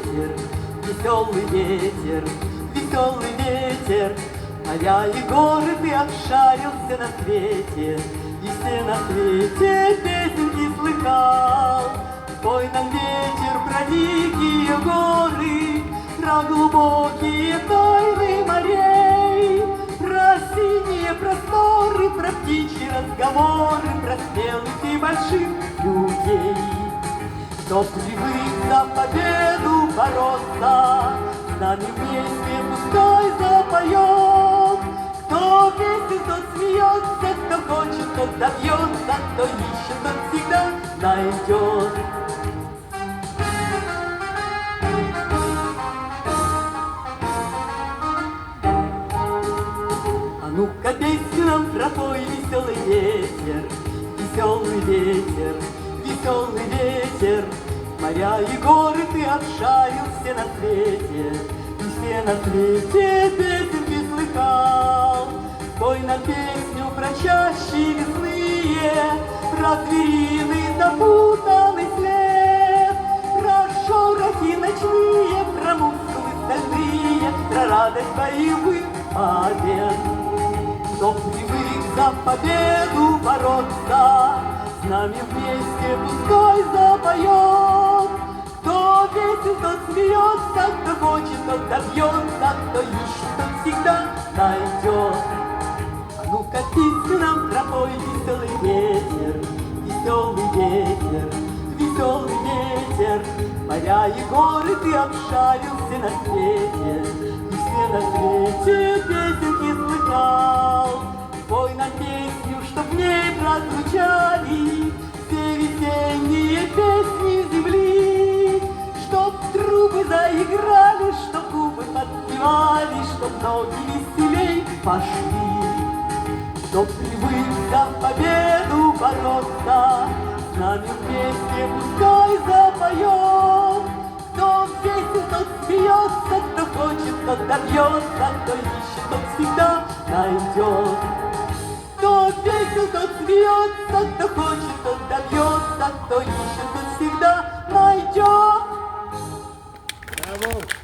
ветер, веселый ветер, веселый ветер. Моря и горы ты обшарился на свете, и все на свете песенки слыхал. Спой нам, ветер, про дикие горы, про глубокие тайны морей, про синие просторы, про птичьи разговоры, про смелых и больших людей. Кто привык за победу бороться, с нами вместе пускай запоет. Кто весит, тот смеется, кто хочет, тот добьется, кто ищет, тот всегда найдет. А ну-ка песню нам пропой, веселый ветер, веселый ветер, веселый ветер. Моря и горы ты обшарил все на свете, и все на свете песенки слыхал. Спой нам песню про чащи лесные, про звериный запутанный след, про шорохи ночные, про мускулы стальные, про радость боевых побед. Кто привык за победу бороться, с нами вместе пускай запоет. Кто весел, тот смеется, кто хочет, тот добьется, кто ищет, тот всегда найдет. А ну-ка песню нам пропой, веселый ветер, веселый ветер, веселый ветер. Моря и горы ты обшарился на свете, и все на свете песенки слыхал. Спой нам песню, чтоб в ней прозвучали все весенние песни земли, чтоб трубы заиграли, чтоб губы подпевали, чтоб ноги веселей пошли. Кто привык за победу бороться, с нами вместе пускай запоет. Кто весел, тот смеется, кто хочет, тот добьется, кто ищет, тот всегда найдет. Кто весел, тот смеется, кто хочет, тот добьется, кто ищет, тот всегда найдет. Браво!